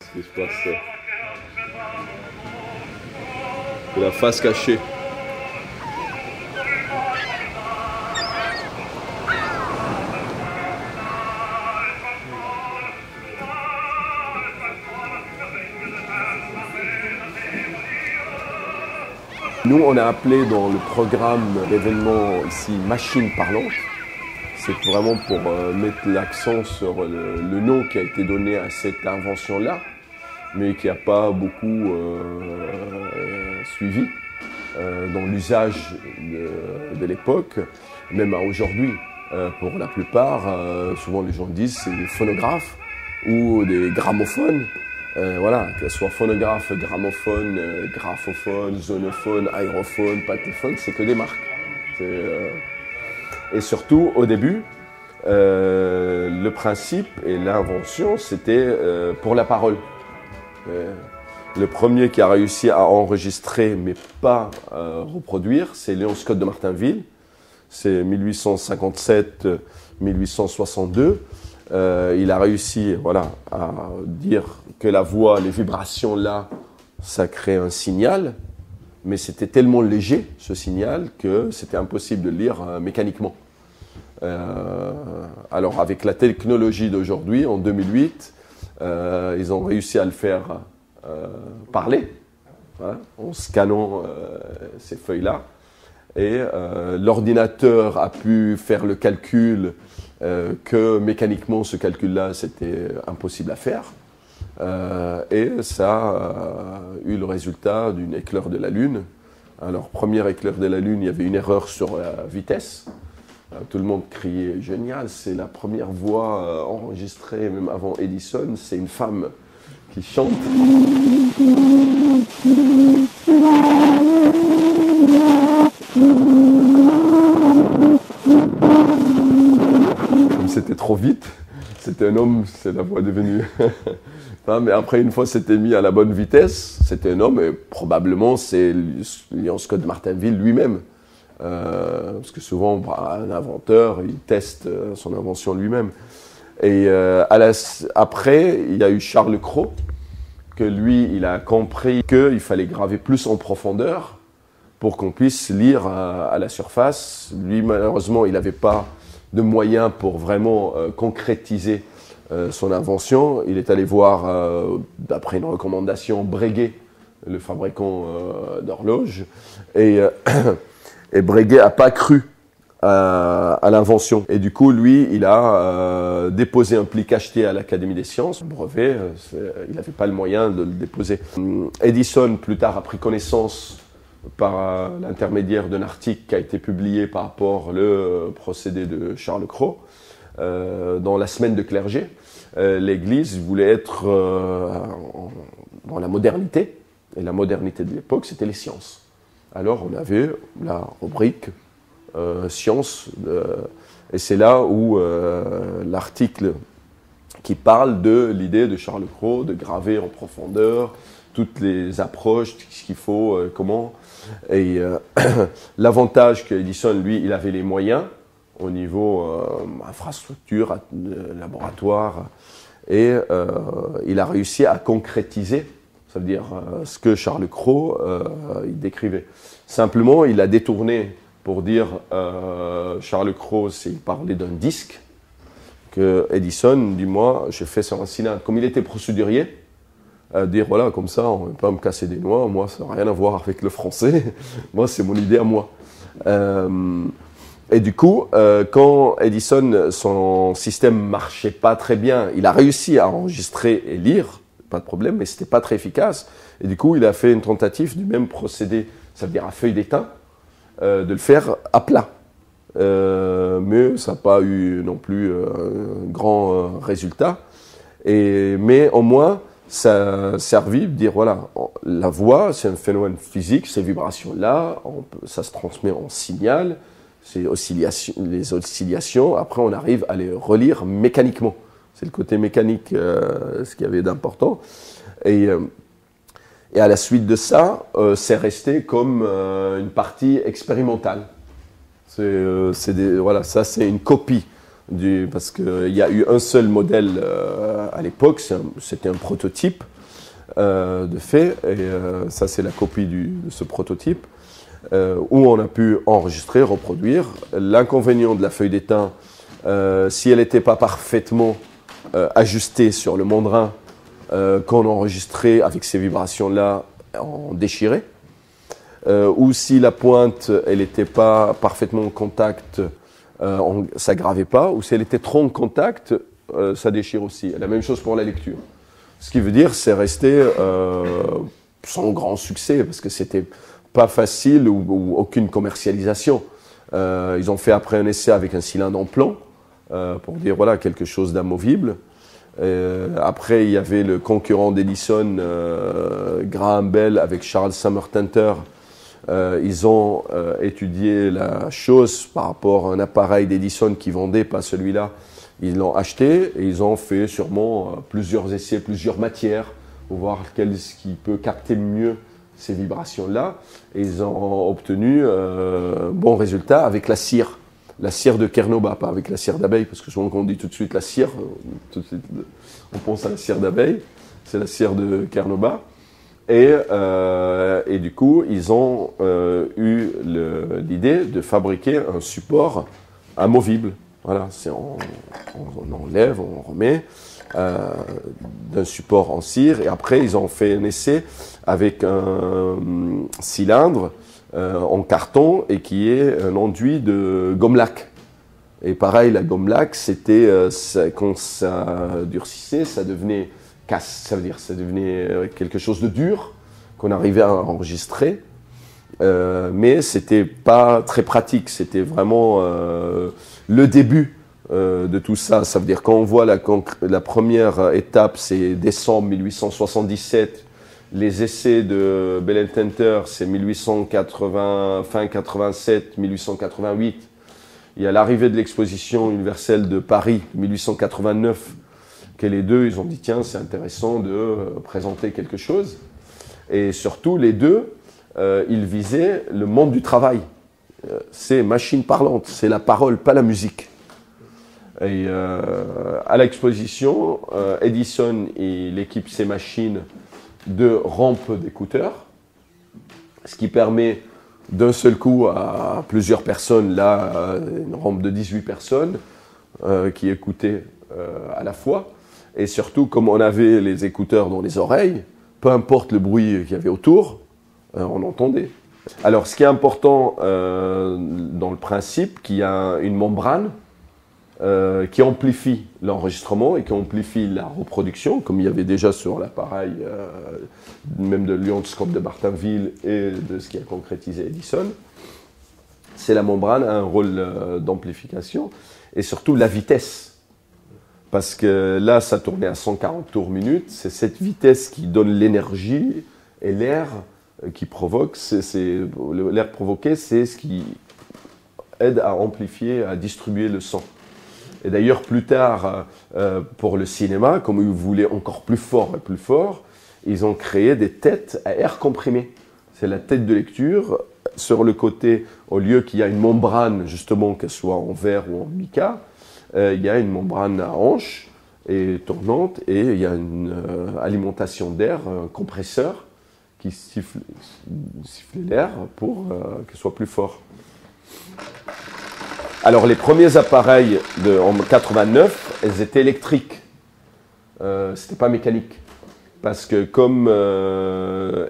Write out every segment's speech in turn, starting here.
Ce qui se passe, de la face cachée. Nous, on a appelé dans le programme l'événement ici machine parlante. C'est vraiment pour mettre l'accent sur le nom qui a été donné à cette invention-là, mais qui n'a pas beaucoup suivi dans l'usage de l'époque, même à aujourd'hui. Pour la plupart, souvent les gens disent c'est des phonographes ou des gramophones. Voilà, que ce soit phonographe, gramophone, graphophone, zonophone, aérophone, patéphone, c'est que des marques. Et surtout, au début, le principe et l'invention, c'était pour la parole. Le premier qui a réussi à enregistrer, mais pas reproduire, c'est Léon Scott de Martinville. C'est 1857-1862. Il a réussi à dire que la voix, les vibrations là, ça crée un signal, mais c'était tellement léger ce signal que c'était impossible de le lire mécaniquement. Alors avec la technologie d'aujourd'hui, en 2008, ils ont réussi à le faire parler, en scannant ces feuilles-là. Et l'ordinateur a pu faire le calcul que mécaniquement ce calcul-là c'était impossible à faire. Et ça a eu le résultat d'une éclair de la Lune. Alors, premier éclair de la Lune, il y avait une erreur sur la vitesse. Tout le monde criait « Génial, c'est la première voix enregistrée, même avant Edison, c'est une femme qui chante. » Comme c'était trop vite, c'était un homme, c'est la voix devenue. Mais après, une fois c'était mis à la bonne vitesse, c'était un homme, et probablement c'est Léon Scott de Martinville lui-même. Parce que souvent, un inventeur, il teste son invention lui-même. Et après, il y a eu Charles Cros, que lui, il a compris qu'il fallait graver plus en profondeur pour qu'on puisse lire à la surface. Lui, malheureusement, il n'avait pas de moyens pour vraiment concrétiser son invention. Il est allé voir, d'après une recommandation, Breguet, le fabricant d'horloges. Et Breguet n'a pas cru à l'invention. Et du coup, lui, il a déposé un pli cacheté à l'Académie des sciences. Brevet, il n'avait pas le moyen de le déposer. Edison, plus tard, a pris connaissance par l'intermédiaire d'un article qui a été publié par rapport au procédé de Charles Cros dans la semaine de clergé. L'Église voulait être dans la modernité, et la modernité de l'époque, c'était les sciences. Alors on avait la rubrique sciences, et c'est là où l'article qui parle de l'idée de Charles Cros de graver en profondeur toutes les approches, ce qu'il faut, comment. Et l'avantage que Edison, lui, il avait les moyens au niveau infrastructure, laboratoire, et il a réussi à concrétiser, ça veut dire ce que Charles Cros il décrivait. Simplement, il a détourné pour dire Charles Cros, il parlait d'un disque, que Edison dit moi, j'ai fait sur un cylindre. Comme il était procédurier, dire voilà, comme ça, on ne va pas me casser des noix, moi, ça n'a rien à voir avec le français, moi, c'est mon idée à moi. Et du coup, quand Edison, son système marchait pas très bien, il a réussi à enregistrer et lire, pas de problème, mais c'était pas très efficace. Et du coup, il a fait une tentative du même procédé, ça veut dire à feuille d'étain, de le faire à plat. Mais ça n'a pas eu non plus un grand résultat. Mais au moins, ça a servi de dire, voilà, la voix, c'est un phénomène physique, ces vibrations-là, ça se transmet en signal, les oscillations, après on arrive à les relire mécaniquement. C'est le côté mécanique, ce qu'il y avait d'important. Et à la suite de ça, c'est resté comme une partie expérimentale. Voilà, ça c'est une copie. Parce qu'il y a eu un seul modèle à l'époque, c'était un prototype de fait, et ça c'est la copie de ce prototype, où on a pu enregistrer, reproduire. L'inconvénient de la feuille d'étain, si elle n'était pas parfaitement ajustée sur le mandrin, qu'on enregistrait avec ces vibrations-là, on déchirait. Ou si la pointe, elle n'était pas parfaitement en contact, ça gravait pas. Ou si elle était trop en contact, ça déchire aussi. La même chose pour la lecture. Ce qui veut dire, c'est resté sans grand succès, parce que c'était pas facile ou aucune commercialisation. Ils ont fait après un essai avec un cylindre en plomb, pour dire voilà, quelque chose d'amovible. Après, il y avait le concurrent d'Edison, Graham Bell, avec Charles Summertenter. Ils ont étudié la chose par rapport à un appareil d'Edison qui vendait, pas celui-là. Ils l'ont acheté et ils ont fait sûrement plusieurs essais, plusieurs matières pour voir ce qui peut capter mieux ces vibrations-là. Et ils ont obtenu bon résultat avec la cire de Kernobas, pas avec la cire d'abeille, parce que souvent quand on dit tout de suite la cire, tout de suite, on pense à la cire d'abeille, c'est la cire de Kernobas. Et du coup, ils ont eu l'idée de fabriquer un support amovible. Voilà, on enlève, on remet d'un support en cire. Et après, ils ont fait un essai avec un cylindre en carton et qui est un enduit de gomme laque. Et pareil, la gomme laque, c'était quand ça durcissait, ça devenait casse, ça veut dire ça devenait quelque chose de dur qu'on arrivait à enregistrer. Mais c'était pas très pratique, c'était vraiment le début de tout ça. Ça veut dire quand on voit la première étape, c'est décembre 1877, les essais de Bell & Tenter, c'est 1880, fin 87, 1888. Il y a l'arrivée de l'exposition universelle de Paris, 1889, que les deux, ils ont dit tiens, c'est intéressant de présenter quelque chose. Et surtout, les deux, ils visaient le monde du travail. C'est machine parlante, c'est la parole, pas la musique. Et à l'exposition, Edison il équipe ses machines de rampes d'écouteurs, ce qui permet d'un seul coup à plusieurs personnes, là, une rampe de 18 personnes qui écoutaient à la fois. Et surtout, comme on avait les écouteurs dans les oreilles, peu importe le bruit qu'il y avait autour, on entendait. Alors, ce qui est important dans le principe, qu'il y a une membrane qui amplifie l'enregistrement et qui amplifie la reproduction, comme il y avait déjà sur l'appareil, même de l'Ionscope de Martinville et de ce qui a concrétisé Edison. C'est la membrane a un rôle d'amplification et surtout la vitesse. Parce que là, ça tournait à 140 tours minute. C'est cette vitesse qui donne l'énergie et l'air qui provoque. L'air provoqué, c'est ce qui aide à amplifier, à distribuer le son. Et d'ailleurs, plus tard, pour le cinéma, comme ils voulaient encore plus fort et plus fort, ils ont créé des têtes à air comprimé. C'est la tête de lecture. Sur le côté, au lieu qu'il y a une membrane, justement, qu'elle soit en verre ou en mica, il y a une membrane à hanche et tournante et il y a une alimentation d'air, un compresseur qui siffle l'air pour qu'il soit plus fort. Alors les premiers appareils en 89, elles étaient électriques, c'était pas mécanique. Parce que comme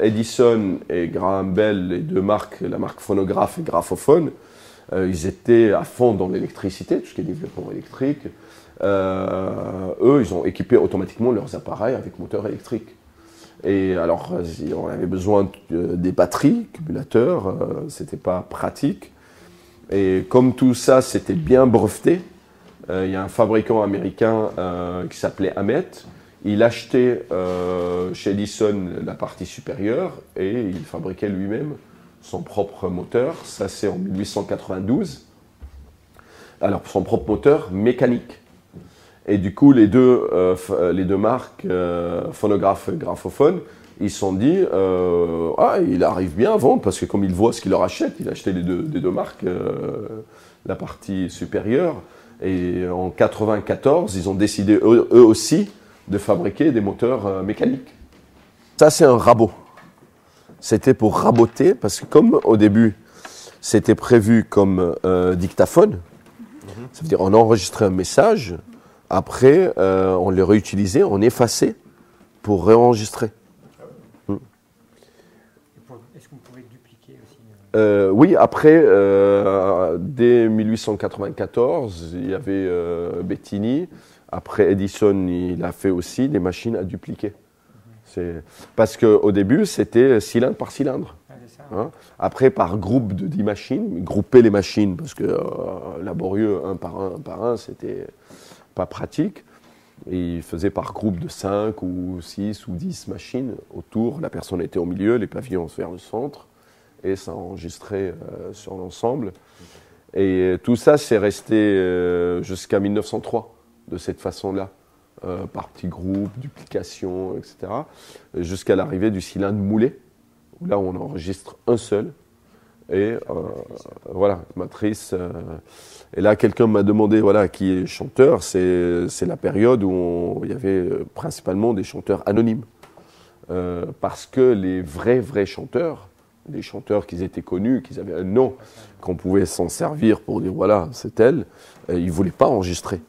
Edison et Graham Bell, les deux marques, la marque phonographe et graphophone, ils étaient à fond dans l'électricité, tout ce qui est développement électrique. Eux, ils ont équipé automatiquement leurs appareils avec moteur électrique. Et alors, on avait besoin des batteries, accumulateurs, c'était pas pratique. Et comme tout ça, c'était bien breveté, il y a un fabricant américain qui s'appelait Hamet. Il achetait chez Edison la partie supérieure et il fabriquait lui-même son propre moteur. Ça, c'est en 1892. Alors, son propre moteur mécanique. Et du coup, les deux marques, phonographe et graphophone, ils se sont dit il arrive bien à vendre parce que comme ils voient ce qu'ils leur achètent, il achetait les deux marques, la partie supérieure. Et en 1994, ils ont décidé eux aussi de fabriquer des moteurs mécaniques. Ça, c'est un rabot. C'était pour raboter, parce que comme au début, c'était prévu comme dictaphone, ça veut dire on enregistrait un message, après on le réutilisait, on effaçait pour réenregistrer. Est-ce qu'on pouvait dupliquer aussi Oui, après, dès 1894, il y avait Bettini. Après, Edison, il a fait aussi des machines à dupliquer. Parce qu'au début, c'était cylindre par cylindre. Ah, c'est ça. Hein. Après, par groupe de 10 machines, grouper les machines, parce que laborieux, un par un, c'était pas pratique. Et il faisait par groupe de 5 ou 6 ou 10 machines autour. La personne était au milieu, les pavillons vers le centre. Et ça enregistrait sur l'ensemble. Et tout ça, c'est resté jusqu'à 1903, de cette façon-là. Par petits groupes, duplication, etc. Jusqu'à l'arrivée du cylindre moulé, où là, on enregistre un seul. Et voilà, matrice. Et là, quelqu'un m'a demandé, voilà, qui est chanteur. C'est la période où il y avait principalement des chanteurs anonymes. Parce que les vrais chanteurs, les chanteurs qui étaient connus, qui avaient un nom, qu'on pouvait s'en servir pour dire, voilà, c'est elle, ils ne voulaient pas enregistrer.